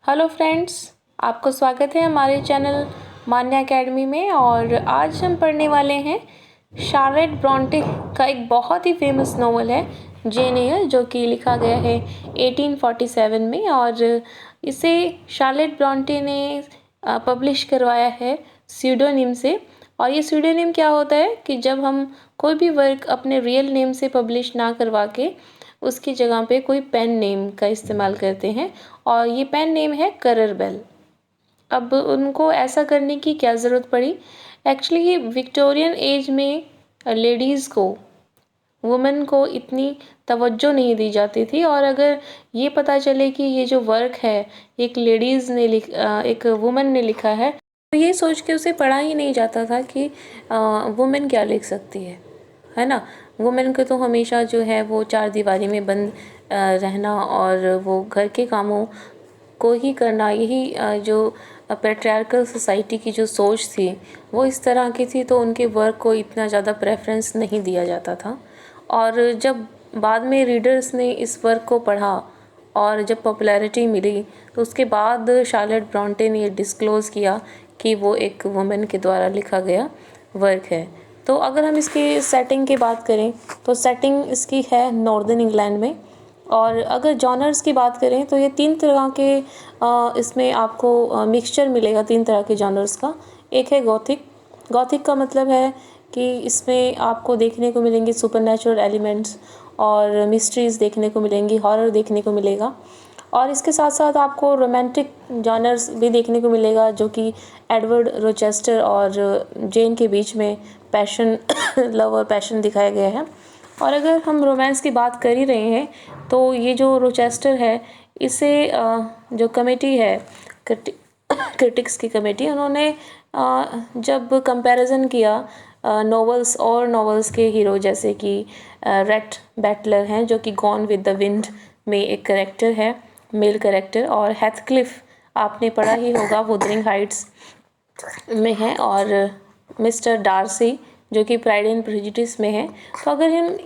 Hello friends, आपको स्वागत है हमारे चैनल मान्या एकेडमी में। और आज हम पढ़ने वाले हैं शार्लेट ब्रॉन्टे का एक बहुत ही फेमस नॉवल है जेन एयर, जो कि लिखा गया है 1847 में। और इसे शार्लेट ब्रॉन्टे ने पब्लिश करवाया है स्यूडोनिम से। और ये स्यूडोनिम क्या होता है कि जब हम कोई भी वर्क अपने रियल नेम से पब्लिश ना करवा के उसकी जगह पे कोई पेन नेम का इस्तेमाल करते हैं, और ये पेन नेम है करर बेल। अब उनको ऐसा करने की क्या ज़रूरत पड़ी? एक्चुअली विक्टोरियन एज में लेडीज़ को, वुमेन को इतनी तवज्जो नहीं दी जाती थी। और अगर ये पता चले कि ये जो वर्क है एक लेडीज़ ने एक वुमेन ने लिखा है, तो ये सोच के उसे पढ़ा ही नहीं जाता था कि वुमेन क्या लिख सकती है ना। वुमेन को तो हमेशा जो है वो चार दीवारी में बंद रहना और वो घर के कामों को ही करना, यही जो पैट्रियार्कल सोसाइटी की जो सोच थी वो इस तरह की थी। तो उनके वर्क को इतना ज़्यादा प्रेफरेंस नहीं दिया जाता था। और जब बाद में रीडर्स ने इस वर्क को पढ़ा और जब पॉपुलैरिटी मिली, तो उसके बाद शार्लेट ब्रॉन्टे ने ये डिस्क्लोज़ किया कि वो एक वुमेन के द्वारा लिखा गया वर्क है। तो अगर हम इसकी सेटिंग की बात करें तो सेटिंग इसकी है नॉर्दर्न इंग्लैंड में। और अगर जॉनर्स की बात करें तो ये तीन तरह के इसमें आपको मिक्सचर मिलेगा, तीन तरह के जॉनर्स का। एक है गॉथिक। गॉथिक का मतलब है कि इसमें आपको देखने को मिलेंगे सुपरनैचुरल एलिमेंट्स और मिस्ट्रीज़ देखने को मिलेंगी, हॉरर देखने को मिलेगा। और इसके साथ साथ आपको रोमांटिक जॉनर्स भी देखने को मिलेगा, जो कि एडवर्ड रोचेस्टर और जेन के बीच में पैशन लव और पैशन दिखाया गया है। और अगर हम रोमांस की बात कर ही रहे हैं तो ये जो रोचेस्टर है, इसे जो कमेटी है क्रिटिक्स की कमेटी, उन्होंने जब कंपैरिजन किया नॉवेल्स और नॉवेल्स के हीरो, जैसे कि रेट बैटलर हैं जो कि गॉन विद द विंड में एक करेक्टर है, मेल करेक्टर, और हेथक्लिफ आपने पढ़ा ही होगा वुदरिंग हाइट्स में है, और मिस्टर डार्सी जो कि प्राइड एंड प्रेजुडिस में है। तो अगर हम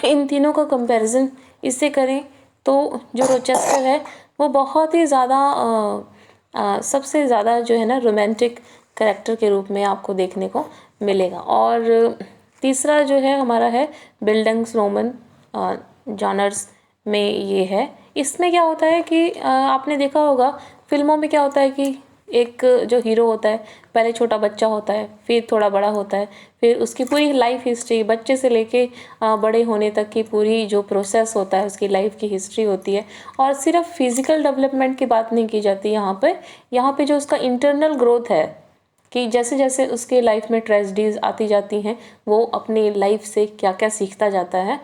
इन तीनों का कंपैरिजन इससे करें तो जो रोचेस्टर है वो बहुत ही ज़्यादा सबसे ज़्यादा जो है ना रोमांटिक कैरेक्टर के रूप में आपको देखने को मिलेगा। और तीसरा जो है हमारा है बिल्डिंग्सरोमन जॉनर्स में ये है। इसमें क्या होता है कि आपने देखा होगा फिल्मों में क्या होता है कि एक जो हीरो होता है पहले छोटा बच्चा होता है, फिर थोड़ा बड़ा होता है, फिर उसकी पूरी लाइफ हिस्ट्री, बच्चे से लेके बड़े होने तक की पूरी जो प्रोसेस होता है उसकी लाइफ की हिस्ट्री होती है। और सिर्फ फिजिकल डेवलपमेंट की बात नहीं की जाती यहाँ पे जो उसका इंटरनल ग्रोथ है, कि जैसे जैसे उसके लाइफ में ट्रेजेडीज आती जाती हैं वो अपनी लाइफ से क्या क्या सीखता जाता है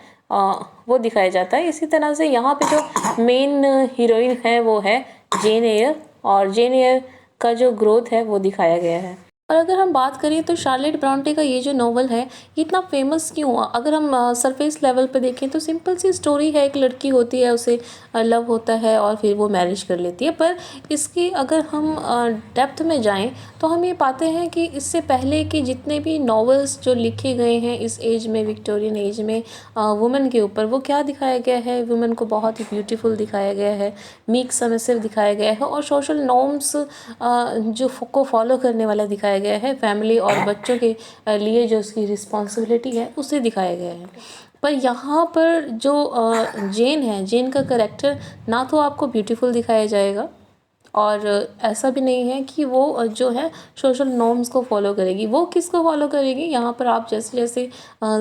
वो दिखाया जाता है। इसी तरह से यहाँ पे जो मेन हीरोइन है वो है जेन एयर, और जेन एयर का जो ग्रोथ है वो दिखाया गया है। और अगर हम बात करें तो शार्लेट ब्रॉन्टे का ये जो नॉवल है ये इतना फेमस क्यों हुआ? अगर हम सरफेस लेवल पे देखें तो सिंपल सी स्टोरी है, एक लड़की होती है, उसे लव होता है और फिर वो मैरिज कर लेती है। पर इसकी अगर हम डेप्थ में जाएं तो हम ये पाते हैं कि इससे पहले के जितने भी नॉवेल्स जो लिखे गए हैं इस एज में, विक्टोरियन एज में, वुमेन के ऊपर, वो क्या दिखाया गया है? वुमेन को बहुत ही ब्यूटीफुल दिखाया गया है, मीक सबमिसिव दिखाया गया है, और सोशल नॉर्म्स जो को फॉलो करने वाला दिखाया गया है। फैमिली और बच्चों के लिए जो उसकी रिस्पॉन्सिबिलिटी है उसे दिखाया गया है। पर यहाँ पर जो जेन है, जेन का करेक्टर ना तो आपको ब्यूटीफुल दिखाया जाएगा, और ऐसा भी नहीं है कि वो जो है सोशल नॉर्म्स को फॉलो करेगी। वो किसको फॉलो करेगी? यहाँ पर आप जैसे जैसे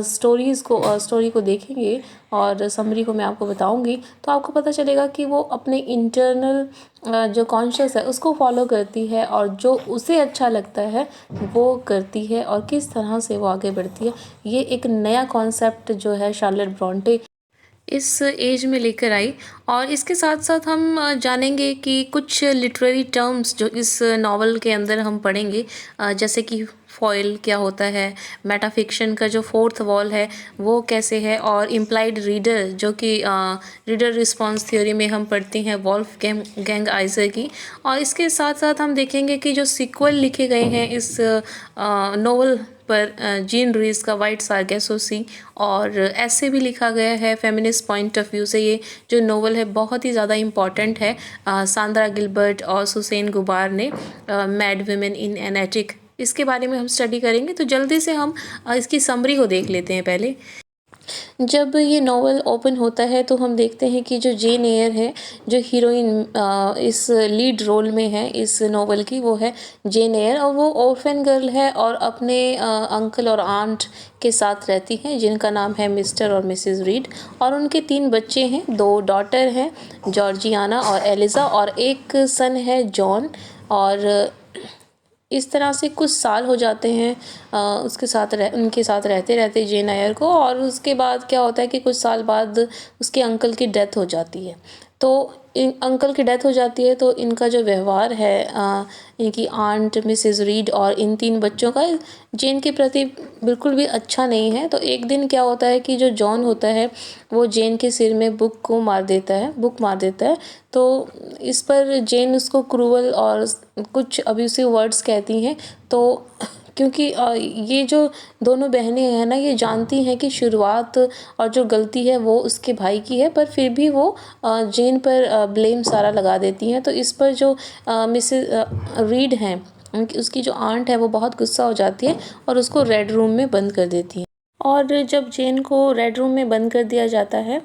स्टोरी को देखेंगे और समरी को मैं आपको बताऊंगी तो आपको पता चलेगा कि वो अपने इंटरनल जो कॉन्शियस है उसको फॉलो करती है, और जो उसे अच्छा लगता है वो करती है, और किस तरह से वो आगे बढ़ती है। ये एक नया कॉन्सेप्ट जो है शार्लेट ब्रॉन्टे इस एज में लेकर आई। और इसके साथ साथ हम जानेंगे कि कुछ लिटरेरी टर्म्स जो इस नॉवल के अंदर हम पढ़ेंगे, जैसे कि फॉयल क्या होता है, मेटाफिक्शन का जो फोर्थ वॉल है वो कैसे है, और इम्प्लाइड रीडर जो कि रीडर रिस्पॉन्स थ्योरी में हम पढ़ते हैं वॉल्फ गैंग आइजर की। और इसके साथ साथ हम देखेंगे कि जो सीक्वल लिखे गए हैं इस नॉवल पर जीन रूइस का वाइट सार्गेसो और ऐसे भी लिखा गया है फेमिनिस्ट पॉइंट ऑफ व्यू से। ये जो नोवेल है बहुत ही ज़्यादा इम्पॉर्टेंट है। सांद्रा गिलबर्ट और सुसैन गुबार ने mad women in an attic, इसके बारे में हम स्टडी करेंगे। तो जल्दी से हम इसकी समरी को देख लेते हैं पहले। जब ये नॉवल ओपन होता है तो हम देखते हैं कि जो जेन एयर है, जो हीरोइन इस लीड रोल में है इस नॉवल की, वो है जेन एयर और वो ऑर्फन गर्ल है और अपने अंकल और आंट के साथ रहती हैं जिनका नाम है मिस्टर और मिसेस रीड। और उनके 3 बच्चे हैं, 2 डॉटर हैं जॉर्जियाना और एलिज़ा और एक सन है जॉन। और इस तरह से कुछ साल हो जाते हैं उनके साथ रहते रहते जेन एयर को। और उसके बाद क्या होता है कि कुछ साल बाद उसके अंकल की डेथ हो जाती है। तो अंकल की डेथ हो जाती है तो इनका जो व्यवहार है इनकी आंट मिसेस रीड और इन 3 बच्चों का जेन के प्रति बिल्कुल भी अच्छा नहीं है। तो एक दिन क्या होता है कि जो जॉन होता है वो जेन के सिर में बुक मार देता है। तो इस पर जेन उसको क्रूअल और कुछ अब्यूसिव वर्ड्स कहती हैं। तो क्योंकि ये जो दोनों बहनें हैं ना, ये जानती हैं कि शुरुआत और जो गलती है वो उसके भाई की है, पर फिर भी वो जेन पर ब्लेम सारा लगा देती हैं। तो इस पर जो मिसेस रीड हैं उसकी जो आंट है वो बहुत गुस्सा हो जाती है और उसको रेड रूम में बंद कर देती है। और जब जेन को रेड रूम में बंद कर दिया जाता है,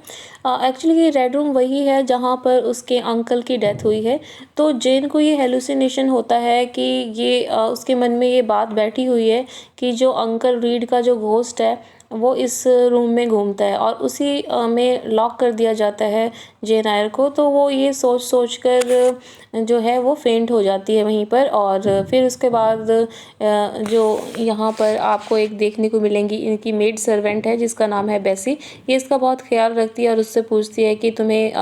एक्चुअली ये रेड रूम वही है जहाँ पर उसके अंकल की डेथ हुई है। तो जेन को ये हेलुसिनेशन होता है कि ये उसके मन में ये बात बैठी हुई है कि जो अंकल रीड का जो घोस्ट है वो इस रूम में घूमता है और उसी में लॉक कर दिया जाता है जेन आयर को। तो वो ये सोच कर जो है वो फेंट हो जाती है वहीं पर। और फिर उसके बाद जो यहाँ पर आपको एक देखने को मिलेंगी, इनकी मेड सर्वेंट है जिसका नाम है बेसी। ये इसका बहुत ख्याल रखती है और उससे पूछती है कि तुम्हें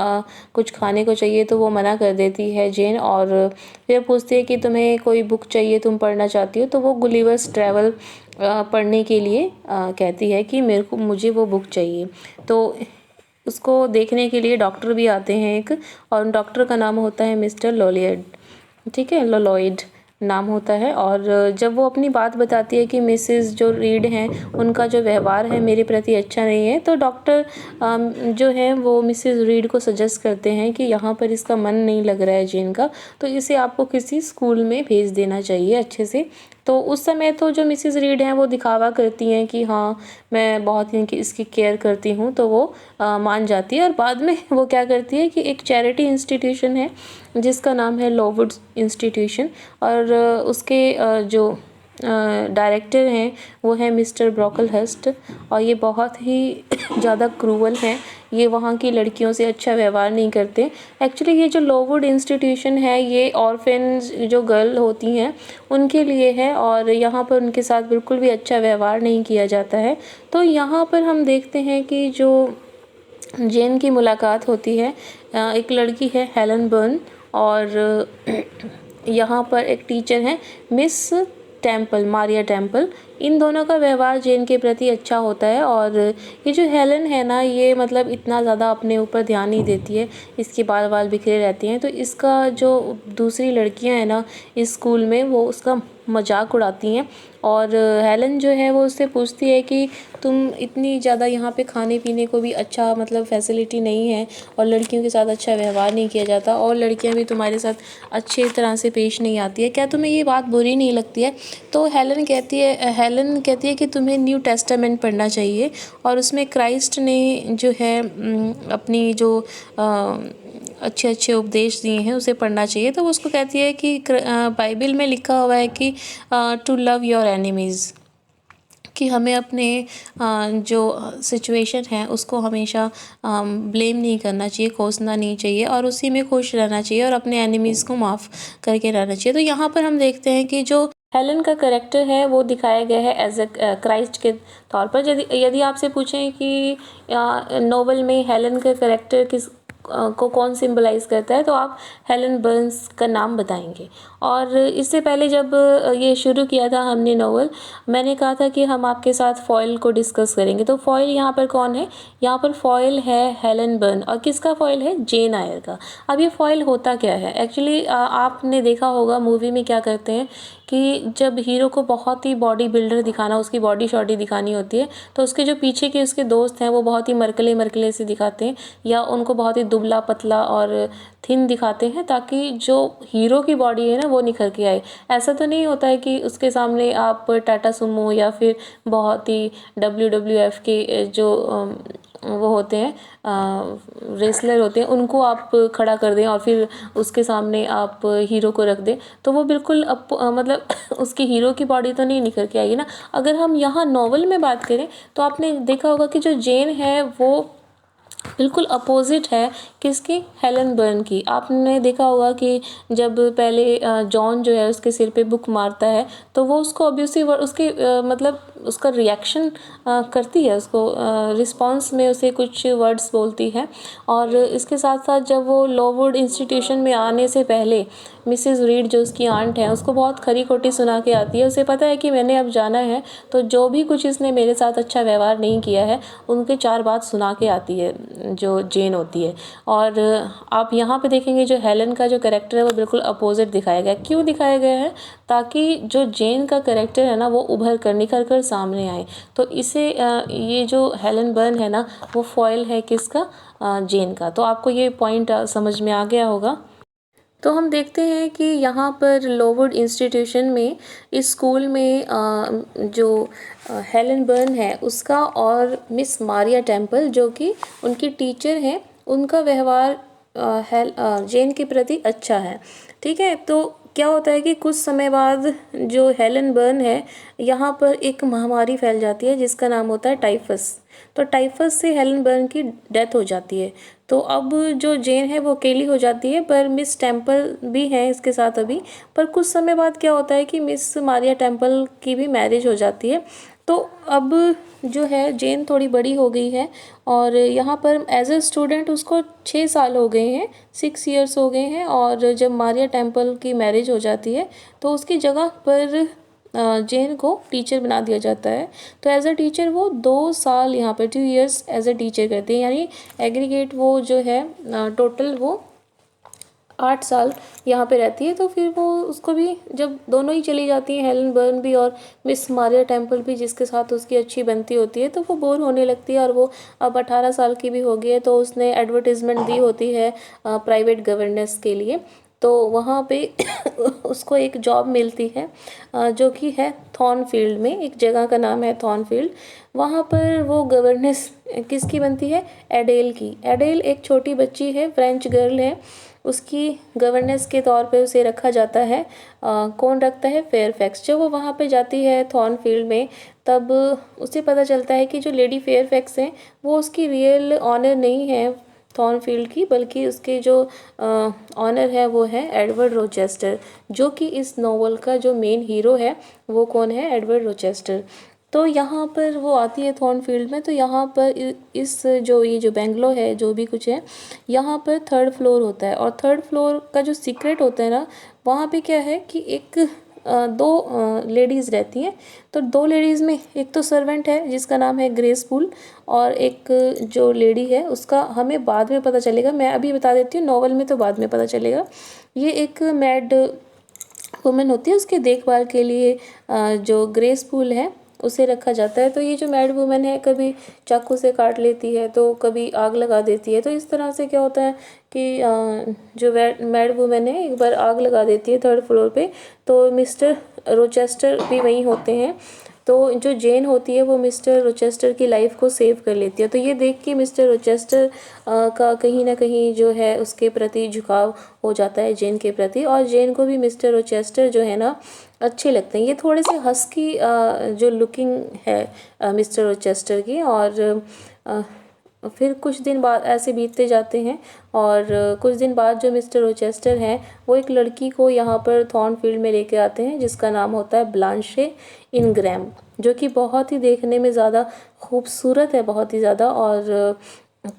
कुछ खाने को चाहिए, तो वो मना कर देती है जेन। और फिर पूछती है कि तुम्हें कोई बुक चाहिए, तुम पढ़ना चाहती हो, तो वो गुलिवर्स ट्रैवल पढ़ने के लिए कहती है कि मुझे वो बुक चाहिए। तो उसको देखने के लिए डॉक्टर भी आते हैं एक, और डॉक्टर का नाम होता है मिस्टर लॉलियड, ठीक है, लॉलॉयड नाम होता है। और जब वो अपनी बात बताती है कि मिसेस जो रीड हैं उनका जो व्यवहार है मेरे प्रति अच्छा नहीं है, तो डॉक्टर जो है वो मिसेस रीड को सजेस्ट करते हैं कि यहाँ पर इसका मन नहीं लग रहा है जेन का, तो इसे आपको किसी स्कूल में भेज देना चाहिए अच्छे से। तो उस समय तो जो मिसेस रीड हैं वो दिखावा करती हैं कि हाँ मैं बहुत इसकी केयर करती हूँ, तो वो मान जाती है। और बाद में वो क्या करती है कि एक चैरिटी इंस्टीट्यूशन है जिसका नाम है लॉवुड इंस्टीट्यूशन, और उसके जो डायरेक्टर हैं वो है मिस्टर ब्रोकलहर्स्ट, और ये बहुत ही ज़्यादा क्रूअल हैं। ये वहाँ की लड़कियों से अच्छा व्यवहार नहीं करते। एक्चुअली ये जो लॉवुड इंस्टीट्यूशन है ये ऑर्फेन्स जो गर्ल होती हैं उनके लिए है, और यहाँ पर उनके साथ बिल्कुल भी अच्छा व्यवहार नहीं किया जाता है। तो यहाँ पर हम देखते हैं कि जो जेन की मुलाकात होती है, एक लड़की है हेलन बर्न, और यहाँ पर एक टीचर हैं मिस टेम्पल, मारिया टेम्पल। इन दोनों का व्यवहार जेन के प्रति अच्छा होता है। और ये जो हेलन है ना, ये मतलब इतना ज़्यादा अपने ऊपर ध्यान नहीं देती है, इसके बाल बाल बिखरे रहती हैं। तो इसका जो दूसरी लड़कियां हैं ना इस स्कूल में, वो उसका मजाक उड़ाती हैं। और हेलन जो है वो उससे पूछती है कि तुम इतनी ज़्यादा यहाँ पे खाने पीने को भी अच्छा मतलब फैसिलिटी नहीं है, और लड़कियों के साथ अच्छा व्यवहार नहीं किया जाता, और लड़कियाँ भी तुम्हारे साथ अच्छी तरह से पेश नहीं आती है, क्या तुम्हें ये बात बुरी नहीं लगती है? तो हेलन कहती है कि तुम्हें न्यू टेस्टामेंट पढ़ना चाहिए, और उसमें क्राइस्ट ने जो है अपनी जो अच्छे अच्छे उपदेश दिए हैं उसे पढ़ना चाहिए। तो वो उसको कहती है कि बाइबल में लिखा हुआ है कि टू लव योर एनिमीज़, कि हमें अपने जो सिचुएशन है उसको हमेशा ब्लेम नहीं करना चाहिए, कोसना नहीं चाहिए, और उसी में खुश रहना चाहिए, और अपने एनिमीज़ को माफ़ करके रहना चाहिए। तो यहाँ पर हम देखते हैं कि जो हेलन का करेक्टर है वो दिखाया गया है एज ए क्राइस्ट के तौर पर। यदि आपसे पूछें कि नोवेल में हेलन का करेक्टर को कौन सिंबलाइज करता है, तो आप हेलन बर्न्स का नाम बताएंगे। और इससे पहले जब ये शुरू किया था हमने नोवेल, मैंने कहा था कि हम आपके साथ फॉयल को डिस्कस करेंगे। तो फॉयल यहाँ पर कौन है? यहाँ पर फॉयल है हेलन बर्न, और किसका फॉयल है? जेन आयर का। अब ये फॉयल होता क्या है? एक्चुअली आपने देखा होगा मूवी में क्या करते हैं कि जब हीरो को बहुत ही बॉडी बिल्डर दिखाना, उसकी बॉडी शॉडी दिखानी होती है, तो उसके जो पीछे के उसके दोस्त हैं वो बहुत ही मरकले मरकले से दिखाते हैं या उनको बहुत ही दुबला पतला और थिन दिखाते हैं, ताकि जो हीरो की बॉडी है ना वो निखर के आए। ऐसा तो नहीं होता है कि उसके सामने आप टाटा सुमो या फिर बहुत ही WWF के जो वो होते हैं रेसलर होते हैं, उनको आप खड़ा कर दें और फिर उसके सामने आप हीरो को रख दें, तो वो बिल्कुल मतलब उसकी हीरो की बॉडी तो नहीं निखर के आएगी ना। अगर हम यहाँ नॉवल में बात करें तो आपने देखा होगा कि जो जेन है वो बिल्कुल अपोजिट है किसकी, हेलन बर्न की। आपने देखा होगा कि जब पहले जॉन जो है उसके सिर पे बुक मारता है तो वो उसको अब्यूसिव उसके मतलब उसका रिएक्शन करती है, उसको रिस्पॉन्स में उसे कुछ वर्ड्स बोलती है। और इसके साथ साथ जब वो लॉवुड इंस्टीट्यूशन में आने से पहले मिसेस रीड जो उसकी आंट है उसको बहुत खरी खोटी सुना के आती है। उसे पता है कि मैंने अब जाना है, तो जो भी कुछ इसने मेरे साथ अच्छा व्यवहार नहीं किया है उनके 4 बात सुना के आती है जो जेन होती है। और आप यहाँ पे देखेंगे जो हेलन का जो कैरेक्टर है वो बिल्कुल अपोजिट दिखाया गया है। क्यों दिखाया गया है? ताकि जो जेन का कैरेक्टर है ना वो उभर कर निखर कर सामने आए। तो इसे ये जो हेलन बर्न है ना वो फॉयल है किसका, जेन का। तो आपको ये पॉइंट समझ में आ गया होगा। तो हम देखते हैं कि यहाँ पर लोवुड इंस्टीट्यूशन में इस स्कूल में जो हेलन बर्न है उसका और मिस मारिया टेम्पल जो कि उनकी टीचर हैं, उनका व्यवहार जेन के प्रति अच्छा है। ठीक है, तो क्या होता है कि कुछ समय बाद जो हेलन बर्न है यहाँ पर एक महामारी फैल जाती है जिसका नाम होता है टाइफस। तो टाइफस से हेलन बर्न की डेथ हो जाती है। तो अब जो जेन है वो अकेली हो जाती है, पर मिस टेम्पल भी हैं इसके साथ अभी। पर कुछ समय बाद क्या होता है कि मिस मारिया टेम्पल की भी मैरिज हो जाती है। तो अब जो है जेन थोड़ी बड़ी हो गई है और यहाँ पर एज अ स्टूडेंट उसको 6 साल हो गए हैं, 6 इयर्स हो गए हैं। और जब मारिया टेम्पल की मैरिज हो जाती है तो उसकी जगह पर जेन को टीचर बना दिया जाता है। तो एज अ टीचर वो 2 साल यहाँ पर 2 इयर्स एज अ टीचर करती है, यानी एग्रीगेट वो जो है टोटल वो 8 साल यहाँ पे रहती है। तो फिर वो उसको भी जब दोनों ही चली जाती हैं, हेलन बर्न भी और मिस मारिया टेम्पल भी जिसके साथ उसकी अच्छी बनती होती है, तो वो बोर होने लगती है। और वो अब 18 साल की भी हो गई है, तो उसने एडवर्टीज़मेंट दी होती है प्राइवेट गवर्नेंस के लिए। तो वहाँ पे उसको एक जॉब मिलती है जो कि है थॉर्नफील्ड में, एक जगह का नाम है थॉर्नफील्ड। वहाँ पर वो गवर्नेंस किसकी बनती है, एडेल की। एडेल एक छोटी बच्ची है, फ्रेंच गर्ल है, उसकी गवर्नेंस के तौर पे उसे रखा जाता है। कौन रखता है, फेयरफैक्स। जब वो वहाँ पे जाती है थॉर्नफील्ड में तब उसे पता चलता है कि जो लेडी फेयरफैक्स हैं वो उसकी रियल ऑनर नहीं है थॉर्नफील्ड की, बल्कि उसके जो ऑनर है वो है एडवर्ड रोचेस्टर, जो कि इस नॉवल का जो मेन हीरो है वो कौन है, एडवर्ड रोचेस्टर। तो यहाँ पर वो आती है थॉर्नफील्ड में। तो यहाँ पर इस जो ये जो बेंगलो है जो भी कुछ है, यहाँ पर 3rd फ्लोर होता है। और 3rd फ्लोर का जो सीक्रेट होता है ना, वहाँ पे क्या है कि एक 2 लेडीज़ रहती हैं। तो 2 लेडीज़ में एक तो सर्वेंट है जिसका नाम है ग्रेसफुल, और एक जो लेडी है उसका हमें बाद में पता चलेगा, मैं अभी बता देती हूँ, नॉवल में तो बाद में पता चलेगा। ये एक मैड वुमेन होती है, उसके देखभाल के लिए जो ग्रेसफुल है उसे रखा जाता है। तो ये जो मैड वुमेन है कभी चाकू से काट लेती है तो कभी आग लगा देती है। तो इस तरह से क्या होता है कि जो मैड वुमेन है एक बार आग लगा देती है 3rd फ्लोर पे। तो मिस्टर रोचेस्टर भी वहीं होते हैं। तो जो जेन होती है वो मिस्टर रोचेस्टर की लाइफ को सेव कर लेती है। तो ये देख के मिस्टर रोचेस्टर का कहीं ना कहीं जो है उसके प्रति झुकाव हो जाता है जेन के प्रति, और जेन को भी मिस्टर रोचेस्टर जो है ना अच्छे लगते हैं। ये थोड़े से हस्की जो लुकिंग है मिस्टर रोचेस्टर की। और फिर कुछ दिन बाद ऐसे बीतते जाते हैं और कुछ दिन बाद जो मिस्टर रोचेस्टर हैं वो एक लड़की को यहाँ पर थॉर्नफील्ड में लेके आते हैं जिसका नाम होता है ब्लांशे इनग्रैम, जो कि बहुत ही देखने में ज़्यादा खूबसूरत है, बहुत ही ज़्यादा। और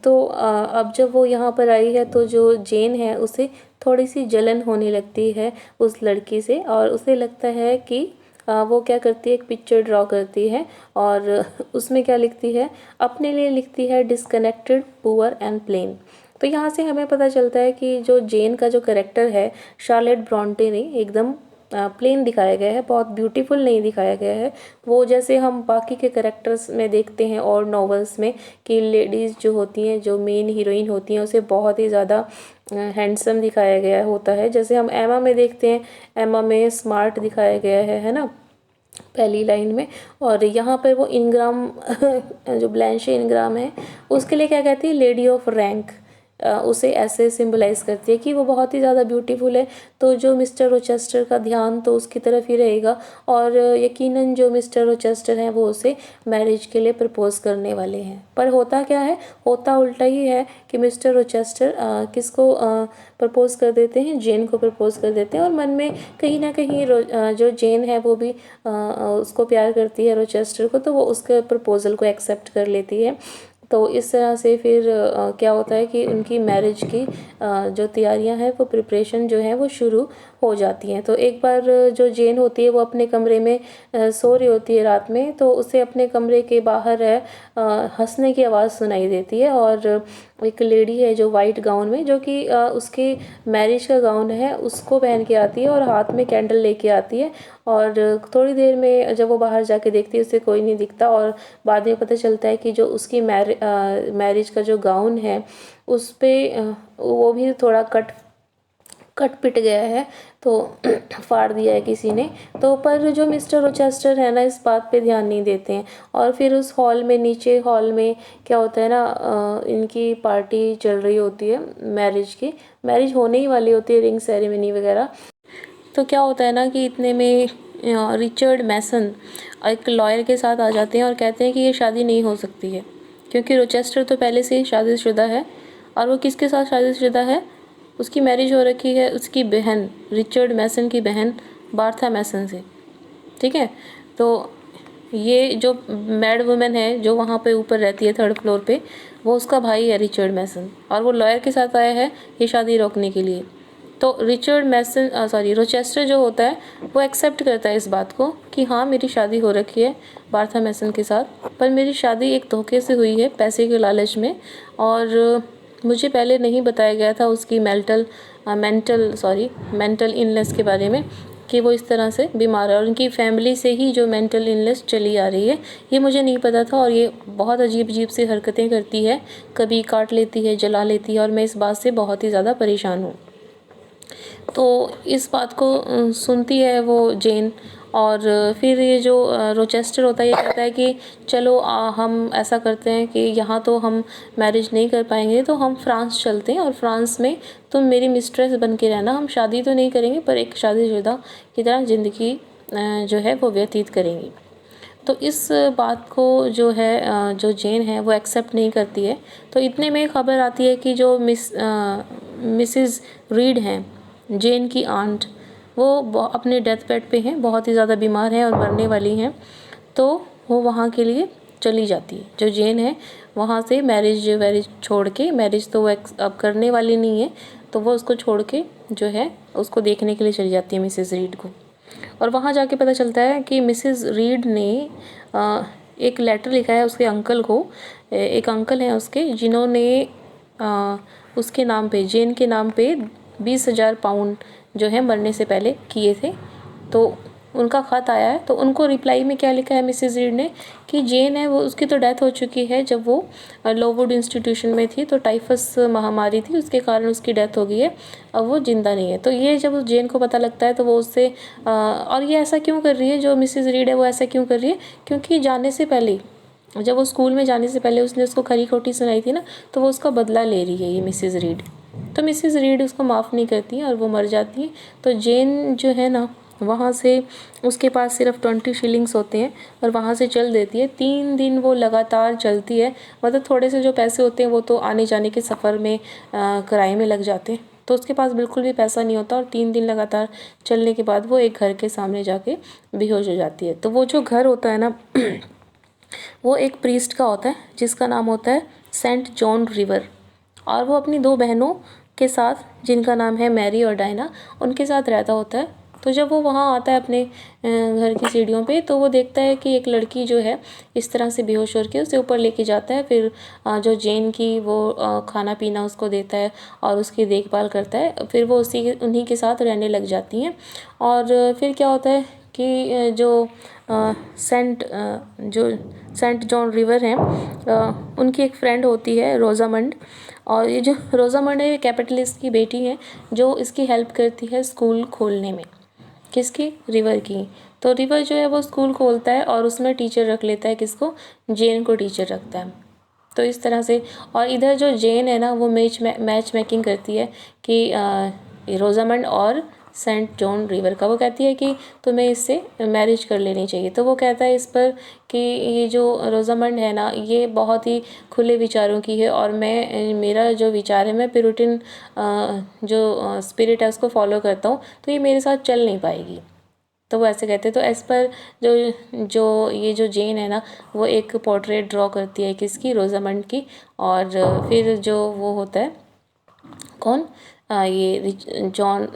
तो अब जब वो यहाँ पर आई है तो जो जेन है उसे थोड़ी सी जलन होने लगती है उस लड़की से, और उसे लगता है कि वो क्या करती है, एक पिक्चर ड्रॉ करती है और उसमें क्या लिखती है, अपने लिए लिखती है डिस्कनेक्टेड, पुअर एंड प्लेन। तो यहाँ से हमें पता चलता है कि जो जेन का जो करेक्टर है शार्लेट ब्रॉन्टे ने एकदम प्लेन दिखाया गया है, बहुत ब्यूटीफुल नहीं दिखाया गया है। वो जैसे हम बाकी के कैरेक्टर्स में देखते हैं और नॉवेल्स में कि लेडीज़ जो होती हैं, जो मेन हीरोइन होती हैं, उसे बहुत ही ज़्यादा हैंडसम दिखाया गया होता है। जैसे हम एमा में देखते हैं, एमा में स्मार्ट दिखाया गया है ना, पहली लाइन में। और यहाँ पर वो इनग्राम जो ब्लैंशे इनग्राम है, उसके लिए क्या कहती है, लेडी ऑफ रैंक, उसे ऐसे सिंबलाइज करती है कि वो बहुत ही ज़्यादा ब्यूटीफुल है। तो जो मिस्टर रोचेस्टर का ध्यान तो उसकी तरफ ही रहेगा, और यकीनन जो मिस्टर रोचेस्टर हैं वो उसे मैरिज के लिए प्रपोज करने वाले हैं। पर होता क्या है, होता उल्टा ही है कि मिस्टर रोचेस्टर किसको प्रपोज कर देते हैं, जेन को प्रपोज कर देते हैं। और मन में कहीं ना कहीं जो जेन है वो भी उसको प्यार करती है, रोचेस्टर को, तो वो उसके प्रपोजल को एक्सेप्ट कर लेती है। तो इस तरह से फिर क्या होता है कि उनकी मैरिज की जो तैयारियां हैं, वो प्रिपरेशन जो है वो शुरू हो जाती हैं। तो एक बार जो जेन होती है वो अपने कमरे में सो रही होती है रात में, तो उसे अपने कमरे के बाहर हंसने की आवाज़ सुनाई देती है। और एक लेडी है जो वाइट गाउन में, जो कि उसके मैरिज का गाउन है, उसको पहन के आती है और हाथ में कैंडल लेके आती है। और थोड़ी देर में जब वो बाहर जाके देखती है, उसे कोई नहीं दिखता। और बाद में पता चलता है कि जो उसकी मैरिज का जो गाउन है उस पे वो भी थोड़ा कट पिट गया है, तो फाड़ दिया है किसी ने। तो पर जो मिस्टर रोचेस्टर है ना, इस बात पे ध्यान नहीं देते हैं। और फिर उस हॉल में, नीचे हॉल में क्या होता है ना, इनकी पार्टी चल रही होती है, मैरिज होने ही वाली होती है, रिंग सेरेमनी वगैरह। तो क्या होता है ना कि इतने में रिचर्ड मैसन एक लॉयर के साथ आ जाते हैं और कहते हैं कि ये शादी नहीं हो सकती है, क्योंकि रोचेस्टर तो पहले से ही शादीशुदा है। और वो किसके साथ शादीशुदा है, उसकी मैरिज हो रखी है उसकी बहन, रिचर्ड मैसन की बहन बार्था मैसन से, ठीक है। तो ये जो मैड वुमेन है जो वहाँ पे ऊपर रहती है 3rd फ्लोर पे, वो उसका भाई है रिचर्ड मैसन, और वो लॉयर के साथ आया है ये शादी रोकने के लिए। तो रोचेस्टर जो होता है वो एक्सेप्ट करता है इस बात को कि हाँ, मेरी शादी हो रखी है बार्था मैसन के साथ, पर मेरी शादी एक धोखे से हुई है, पैसे के लालच में। और मुझे पहले नहीं बताया गया था उसकी मेंटल इलनेस के बारे में, कि वो इस तरह से बीमार है। और उनकी फैमिली से ही जो मेंटल इलनेस चली आ रही है, ये मुझे नहीं पता था। और ये बहुत अजीब सी हरकतें करती है, कभी काट लेती है, जला लेती है, और मैं इस बात से बहुत ही ज़्यादा परेशान हूँ। तो इस बात को सुनती है वो जेन। और फिर ये जो रोचेस्टर होता है, ये कहता है कि चलो हम ऐसा करते हैं कि यहाँ तो हम मैरिज नहीं कर पाएंगे, तो हम फ्रांस चलते हैं, और फ्रांस में तुम मेरी मिस्ट्रेस बन के रहना। हम शादी तो नहीं करेंगे, पर एक शादीशुदा की तरह ज़िंदगी जो है वो व्यतीत करेंगी। तो इस बात को जो है जो जेन है वो एक्सेप्ट नहीं करती है। तो इतने में खबर आती है कि जो मिसिज़ रीड हैं, जेन की आंट, वो अपने डेथ बेड पे हैं, बहुत ही ज़्यादा बीमार हैं और मरने वाली हैं। तो वो वहाँ के लिए चली जाती है, जो जेन है वहाँ से मैरिज छोड़ के, मैरिज तो वो अब करने वाली नहीं है, तो वो उसको छोड़ के जो है उसको देखने के लिए चली जाती है मिसेस रीड को। और वहाँ जाके पता चलता है कि मिसेस रीड ने एक लेटर लिखा है उसके अंकल को। एक अंकल हैं उसके, जिन्होंने उसके नाम पे, जेन के नाम पे 20,000 पाउंड जो है मरने से पहले किए थे। तो उनका ख़त आया है। तो उनको रिप्लाई में क्या लिखा है मिसेस रीड ने, कि जेन है वो, उसकी तो डेथ हो चुकी है जब वो लोवुड इंस्टीट्यूशन में थी, तो टाइफस महामारी थी, उसके कारण उसकी डेथ हो गई है, अब वो ज़िंदा नहीं है। तो ये जब उस जेन को पता लगता है तो वो उससे और ये ऐसा क्यों कर रही है, जो मिसेस रीड है वो ऐसा क्यों कर रही है, क्योंकि जाने से पहले, जब वो स्कूल में जाने से पहले उसने उसको खरी खोटी सुनाई थी ना, तो वो उसका बदला ले रही है ये मिसेस रीड। तो मिसेस रीड उसको माफ़ नहीं करती और वो मर जाती है। तो जेन जो है ना, वहाँ से उसके पास सिर्फ 20 शिलिंग्स होते हैं और वहाँ से चल देती है। 3 दिन वो लगातार चलती है, मतलब थोड़े से जो पैसे होते हैं वो तो आने जाने के सफ़र में किराए में लग जाते हैं, तो उसके पास बिल्कुल भी पैसा नहीं होता। और 3 दिन लगातार चलने के बाद वो एक घर के सामने जाके बेहोश हो जाती है। तो वो जो घर होता है ना वो एक प्रीस्ट का होता है जिसका नाम होता है सेंट जॉन रिवर, और वो अपनी 2 बहनों के साथ, जिनका नाम है मैरी और डायना, उनके साथ रहता होता है। तो जब वो वहाँ आता है अपने घर की सीढ़ियों पे, तो वो देखता है कि एक लड़की जो है इस तरह से बेहोश होकर उसे ऊपर लेके जाता है। फिर जो जेन की वो खाना पीना उसको देता है और उसकी देखभाल करता है। फिर वो उन्हीं के साथ रहने लग जाती हैं। और फिर क्या होता है कि जो सेंट जॉन रिवर हैं, उनकी एक फ्रेंड होती है रोज़ामंड। और ये जो रोज़ामंड है, ये कैपिटलिस्ट की बेटी है जो इसकी हेल्प करती है स्कूल खोलने में। किसकी? रिवर की। तो रिवर जो है वो स्कूल खोलता है और उसमें टीचर रख लेता है। किसको? जेन को टीचर रखता है। तो इस तरह से, और इधर जो जेन है ना, वो मैच मेकिंग करती है कि रोज़ामंड और सेंट जॉन रिवर का। वो कहती है कि तुम्हें इससे मैरिज कर लेनी चाहिए। तो वो कहता है इस पर कि ये जो रोज़ामंड है ना, ये बहुत ही खुले विचारों की है और मेरा जो विचार है, मैं प्यूरिटन जो स्पिरिट है उसको फॉलो करता हूँ, तो ये मेरे साथ चल नहीं पाएगी। तो वो ऐसे कहते हैं। तो इस पर ये जो जेन है ना, वो एक पोर्ट्रेट ड्रॉ करती है। किसकी? रोज़ामंड की। और फिर जो वो होता है, कौन? ये जॉन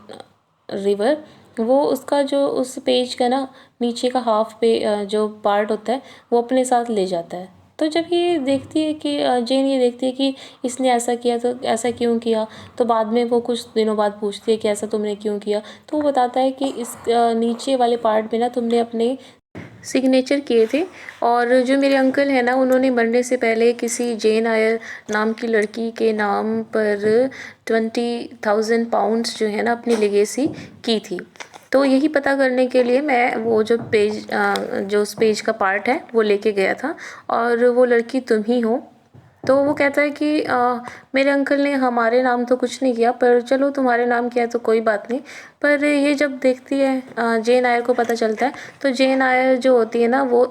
रिवर, वो उसका जो उस पेज का ना नीचे का हाफ पे जो पार्ट होता है वो अपने साथ ले जाता है। तो जब ये देखती है कि जेन ये देखती है कि इसने ऐसा किया, तो ऐसा क्यों किया, तो बाद में वो कुछ दिनों बाद पूछती है कि ऐसा तुमने क्यों किया। तो वो बताता है कि इस नीचे वाले पार्ट में ना तुमने अपने सिग्नेचर किए थे, और जो मेरे अंकल हैं ना, उन्होंने मरने से पहले किसी जेन आयर नाम की लड़की के नाम पर 20,000 पाउंड्स जो है ना अपनी लेगेसी की थी। तो यही पता करने के लिए मैं वो जो उस पेज का पार्ट है वो लेके गया था, और वो लड़की तुम ही हो। तो वो कहता है कि मेरे अंकल ने हमारे नाम तो कुछ नहीं किया, पर चलो तुम्हारे नाम किया तो कोई बात नहीं। पर ये जब देखती है, जेन आयर को पता चलता है, तो जेन आयर जो होती है ना, वो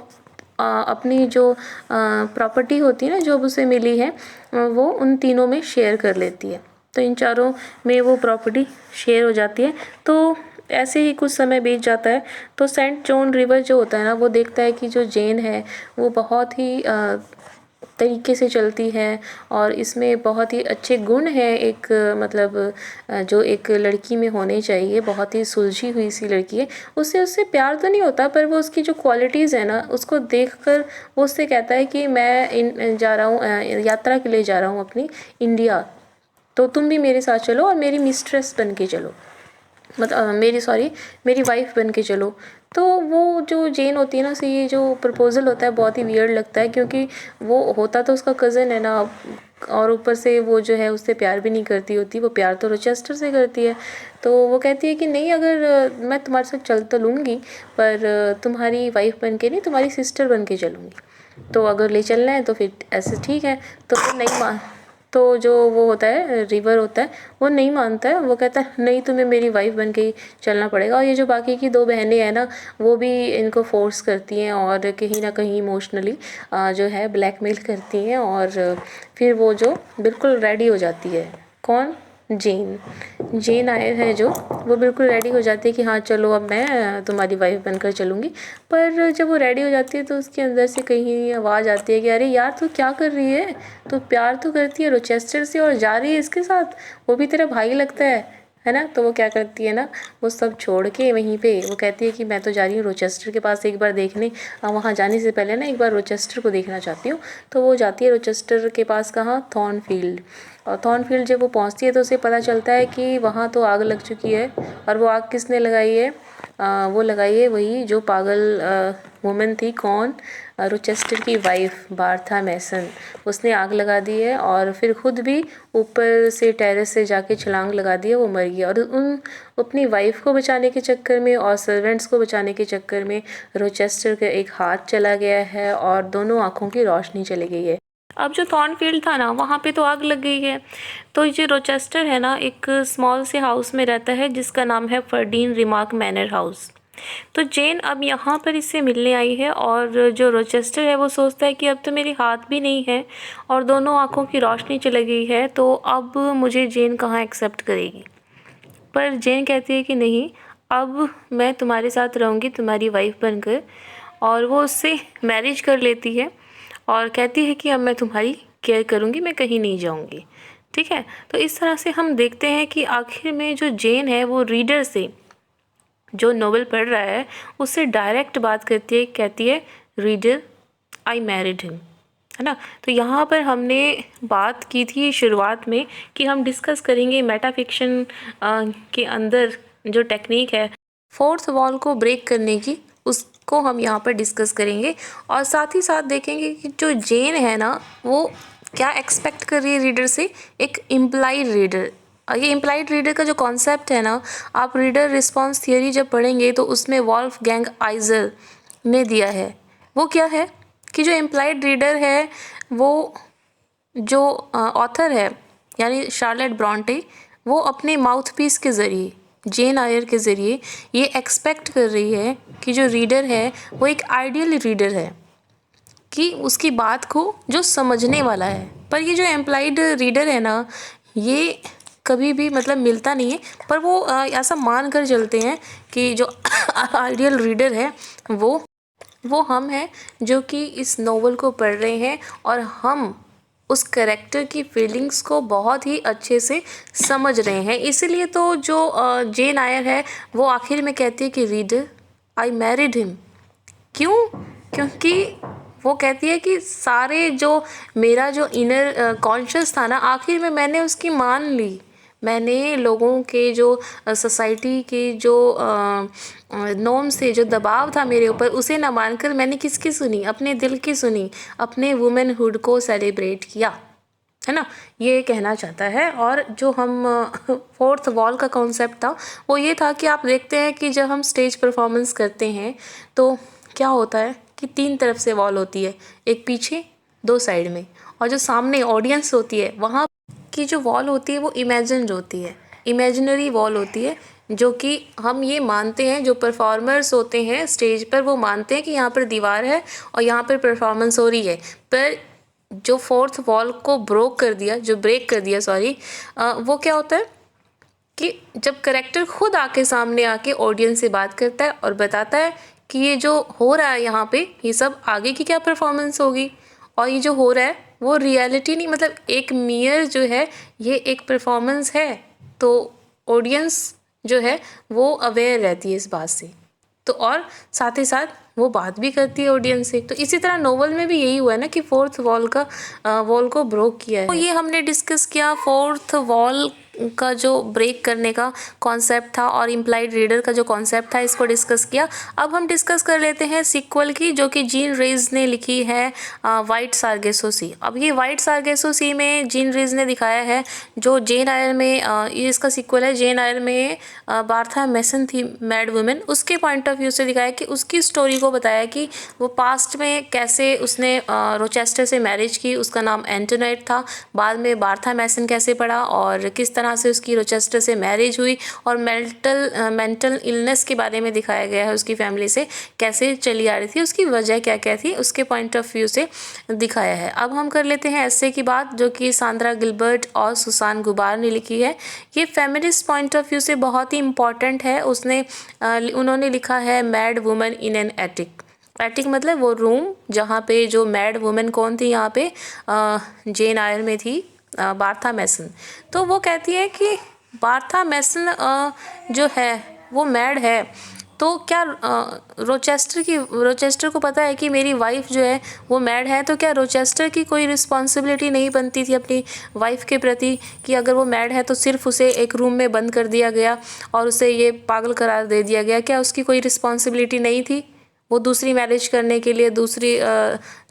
अपनी जो प्रॉपर्टी होती है ना जो अब उसे मिली है, वो उन तीनों में शेयर कर लेती है। तो इन चारों में वो प्रॉपर्टी शेयर हो जाती है। तो ऐसे ही कुछ समय बीत जाता है। तो सेंट जॉन रिवर जो होता है ना, वो देखता है कि जो जेन है वो बहुत ही तरीके से चलती है और इसमें बहुत ही अच्छे गुण हैं। एक मतलब जो एक लड़की में होने चाहिए, बहुत ही सुलझी हुई सी लड़की है। उससे प्यार तो नहीं होता, पर वो उसकी जो क्वालिटीज़ है ना, उसको देखकर वो उससे कहता है कि मैं जा रहा हूँ, यात्रा के लिए जा रहा हूँ अपनी इंडिया, तो तुम भी मेरे साथ चलो और मेरी मिस्ट्रेस बन के चलो, मतलब मेरी वाइफ बन के चलो। तो वो जो जेन होती है ना, से ये जो प्रपोज़ल होता है बहुत ही वियर्ड लगता है, क्योंकि वो होता तो उसका कज़न है ना, और ऊपर से वो जो है उससे प्यार भी नहीं करती होती, वो प्यार तो रोचेस्टर से करती है। तो वो कहती है कि नहीं, अगर मैं तुम्हारे साथ चल तो लूँगी, पर तुम्हारी वाइफ बन के नहीं, तुम्हारी सिस्टर बन के चलूँगी। तो अगर ले चलना है तो फिर ऐसे ठीक है। तो वो नहीं मान तो जो वो होता है, रिवर होता है, वो नहीं मानता है। वो कहता है नहीं, तुम्हें मेरी वाइफ बन के ही चलना पड़ेगा। और ये जो बाकी की दो बहनें हैं ना, वो भी इनको फोर्स करती हैं और कहीं ना कहीं इमोशनली जो है ब्लैकमेल करती हैं। और फिर वो जो बिल्कुल रेडी हो जाती है। कौन? जेन आयर है जो, वो बिल्कुल रेडी हो जाती है कि हाँ चलो, अब मैं तुम्हारी वाइफ बनकर चलूँगी। पर जब वो रेडी हो जाती है तो उसके अंदर से कहीं आवाज़ आती है कि अरे यार, तू क्या कर रही है, तू प्यार तो करती है रोचेस्टर से और जा रही है इसके साथ, वो भी तेरा भाई लगता है ना। तो वो क्या करती है ना, वो सब छोड़ के वहीं पे वो कहती है कि मैं तो जा रही हूँ रोचेस्टर के पास एक बार देखने, वहाँ जाने से पहले ना एक बार रोचेस्टर को देखना चाहती हूँ। तो वो जाती है रोचेस्टर के पास, कहाँ? थॉर्नफील्ड। और थॉर्नफील्ड जब वो पहुँचती है तो उसे पता चलता है कि वहाँ तो आग लग चुकी है। और वो आग किसने लगाई है? वो लगाई है वही जो पागल वुमन थी। कौन? रोचेस्टर की वाइफ बार्था मैसन, उसने आग लगा दी है और फिर खुद भी ऊपर से टेरेस से जाके छलांग लगा दी है, वो मर गई। और अपनी वाइफ को बचाने के चक्कर में और सर्वेंट्स को बचाने के चक्कर में रोचेस्टर का एक हाथ चला गया है और दोनों आँखों की रोशनी चली गई है। अब जो थॉर्नफील्ड था ना, वहाँ पे तो आग लग गई है। तो ये रोचेस्टर है ना, एक स्मॉल से हाउस में रहता है जिसका नाम है फर्डीन रिमार्क मैनर हाउस। तो जेन अब यहाँ पर इससे मिलने आई है और जो रोचेस्टर है वो सोचता है कि अब तो मेरे हाथ भी नहीं है और दोनों आँखों की रोशनी चली गई है, तो अब मुझे जेन कहाँ एक्सेप्ट करेगी। पर जेन कहती है कि नहीं, अब मैं तुम्हारे साथ रहूँगी तुम्हारी वाइफ बनकर। और वो उससे मैरिज कर लेती है और कहती है कि अब मैं तुम्हारी केयर करूँगी, मैं कहीं नहीं जाऊँगी। ठीक है। तो इस तरह से हम देखते हैं कि आखिर में जो जेन है वो रीडर से जो नोवेल पढ़ रहा है उससे डायरेक्ट बात करती है, कहती है रीडर आई मैरिड हिम, है ना। तो यहाँ पर हमने बात की थी शुरुआत में कि हम डिस्कस करेंगे मेटाफिक्शन के अंदर जो टेक्निक है फोर्थ वॉल को ब्रेक करने की, उसको हम यहाँ पर डिस्कस करेंगे। और साथ ही साथ देखेंगे कि जो जेन है ना वो क्या एक्सपेक्ट कर रही है रीडर से, एक इम्प्लाइड रीडर। ये इम्प्लाइड रीडर का जो कॉन्सेप्ट है ना, आप रीडर रिस्पॉन्स थियोरी जब पढ़ेंगे तो उसमें वॉल्फगैंग आइजर ने दिया है। वो क्या है कि जो इम्प्लाइड रीडर है वो जो ऑथर है यानी शार्लेट ब्रॉन्टे, वो अपने माउथपीस के ज़रिए, जेन आयर के ज़रिए ये एक्सपेक्ट कर रही है कि जो रीडर है वो एक आइडियल रीडर है, कि उसकी बात को जो समझने वाला है। पर ये जो एम्प्लॉयड रीडर है ना, ये कभी भी मतलब मिलता नहीं है, पर वो ऐसा मान कर चलते हैं कि जो आइडियल रीडर है वो हम हैं जो कि इस नोवेल को पढ़ रहे हैं और हम उस कैरेक्टर की फीलिंग्स को बहुत ही अच्छे से समझ रहे हैं। इसीलिए तो जो जेन आयर है वो आखिर में कहती है कि रीडर आई मैरिड हिम। क्यों? क्योंकि वो कहती है कि सारे जो मेरा जो इनर कॉन्शियस था ना, आखिर में मैंने उसकी मान ली। मैंने लोगों के जो सोसाइटी के जो नॉर्म्स थे, जो दबाव था मेरे ऊपर, उसे ना मानकर मैंने किसकी सुनी, अपने दिल की सुनी, अपने वुमेनहुड को सेलिब्रेट किया, है ना। ये कहना चाहता है। और जो हम फोर्थ वॉल का कॉन्सेप्ट था वो ये था कि आप देखते हैं कि जब हम स्टेज परफॉर्मेंस करते हैं तो क्या होता है कि 3 तरफ से वॉल होती है, एक पीछे 2 साइड में, और जो सामने ऑडियंस होती है वहाँ की जो वॉल होती है वो इमेजिन्ड होती है, इमेजिनरी वॉल होती है, जो कि हम ये मानते हैं, जो परफॉर्मर्स होते हैं स्टेज पर वो मानते हैं कि यहाँ पर दीवार है और यहाँ पर परफॉर्मेंस हो रही है। पर जो फोर्थ वॉल को ब्रेक कर दिया वो क्या होता है कि जब करेक्टर खुद आके सामने आके ऑडियंस से बात करता है और बताता है कि ये जो हो रहा है यहाँ पे, ये सब आगे की क्या परफॉर्मेंस होगी, और ये जो हो रहा है वो रियलिटी नहीं, मतलब एक मियर जो है ये एक परफॉर्मेंस है। तो ऑडियंस जो है वो अवेयर रहती है इस बात से, तो और साथ ही साथ वो बात भी करती है ऑडियंस से। तो इसी तरह नोवेल में भी यही हुआ है ना कि फोर्थ वॉल को ब्रेक किया है। तो ये हमने डिस्कस किया फोर्थ वॉल का जो ब्रेक करने का कॉन्सेप्ट था और इम्प्लाइड रीडर का जो कॉन्सेप्ट था, इसको डिस्कस किया। अब हम डिस्कस कर लेते हैं सीक्वल की, जो कि जीन रेज ने लिखी है, वाइट सारगेसो सी। अब ये वाइट सारगेसो सी में जीन रेज ने दिखाया है जो जेन आयर में ये इसका सीक्वल है। जेन आयर में बार्था मैसन थी मैड वुमेन, उसके पॉइंट ऑफ व्यू से दिखाया कि उसकी स्टोरी को बताया कि वो पास्ट में कैसे उसने रोचेस्टर से मैरिज की, उसका नाम एंटोनाइट था, बाद में बार्था मैसन कैसे पड़ा और किस तरह से उसकी रोचेस्टर से मैरिज हुई, और मेंटल इलनेस के बारे में दिखाया गया है, उसकी फैमिली से कैसे चली आ रही थी, उसकी वजह क्या क्या थी, उसके पॉइंट ऑफ व्यू से दिखाया है। अब हम कर लेते हैं एस्से की बात, जो कि सांद्रा गिलबर्ट और सुसान गुबार ने लिखी है। ये फेमिनिस्ट पॉइंट ऑफ व्यू से बहुत ही इम्पॉर्टेंट है। उन्होंने लिखा है mad woman in an attic. Attic मतलब वो रूम जहाँ पे जो मैड वुमेन कौन थी, यहाँ पे जेन आयर में थी बार्था मैसन। तो वो कहती है कि बार्था मैसन जो है वो मैड है, तो क्या रोचेस्टर को पता है कि मेरी वाइफ जो है वो मैड है, तो क्या रोचेस्टर की कोई रिस्पॉन्सिबिलिटी नहीं बनती थी अपनी वाइफ के प्रति कि अगर वो मैड है तो सिर्फ उसे एक रूम में बंद कर दिया गया और उसे ये पागल करार दे दिया गया? क्या उसकी कोई रिस्पॉन्सिबिलिटी नहीं थी? वो दूसरी मैरिज करने के लिए, दूसरी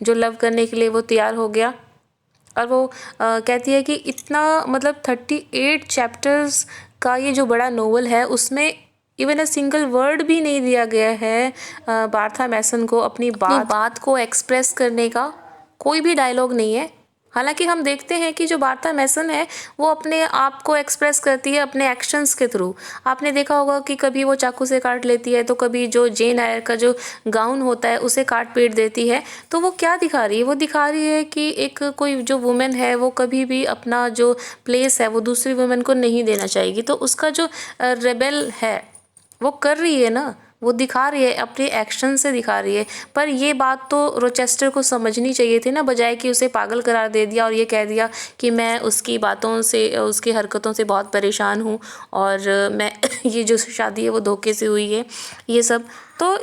जो लव करने के लिए वो तैयार हो गया। और वो कहती है कि इतना मतलब 38 चैप्टर्स का ये जो बड़ा नोवेल है उसमें इवन अ सिंगल वर्ड भी नहीं दिया गया है बार्था मैसन को अपनी बात को एक्सप्रेस करने का, कोई भी डायलॉग नहीं है। हालांकि हम देखते हैं कि जो बार्था मैसन है वो अपने आप को एक्सप्रेस करती है अपने एक्शंस के थ्रू। आपने देखा होगा कि कभी वो चाकू से काट लेती है, तो कभी जो जेन आयर का जो गाउन होता है उसे काट पीट देती है। तो वो क्या दिखा रही है? वो दिखा रही है कि एक कोई जो वुमेन है वो कभी भी अपना जो प्लेस है वो दूसरी वुमेन को नहीं देना चाहेगी। तो उसका जो रेबेल है वो कर रही है ना, वो दिखा रही है, अपने एक्शन से दिखा रही है। पर ये बात तो रोचेस्टर को समझनी चाहिए थी ना, बजाय कि उसे पागल करार दे दिया और ये कह दिया कि मैं उसकी बातों से, उसकी हरकतों से बहुत परेशान हूँ और मैं ये जो शादी है वो धोखे से हुई है, ये सब। तो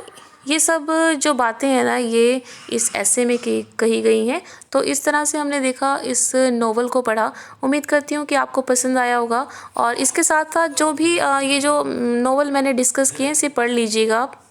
ये सब जो बातें हैं ना, ये इस ऐसे में कही गई हैं। तो इस तरह से हमने देखा, इस नोवेल को पढ़ा। उम्मीद करती हूँ कि आपको पसंद आया होगा और इसके साथ साथ जो भी ये जो नोवेल मैंने डिस्कस किए हैं, इसे पढ़ लीजिएगा आप।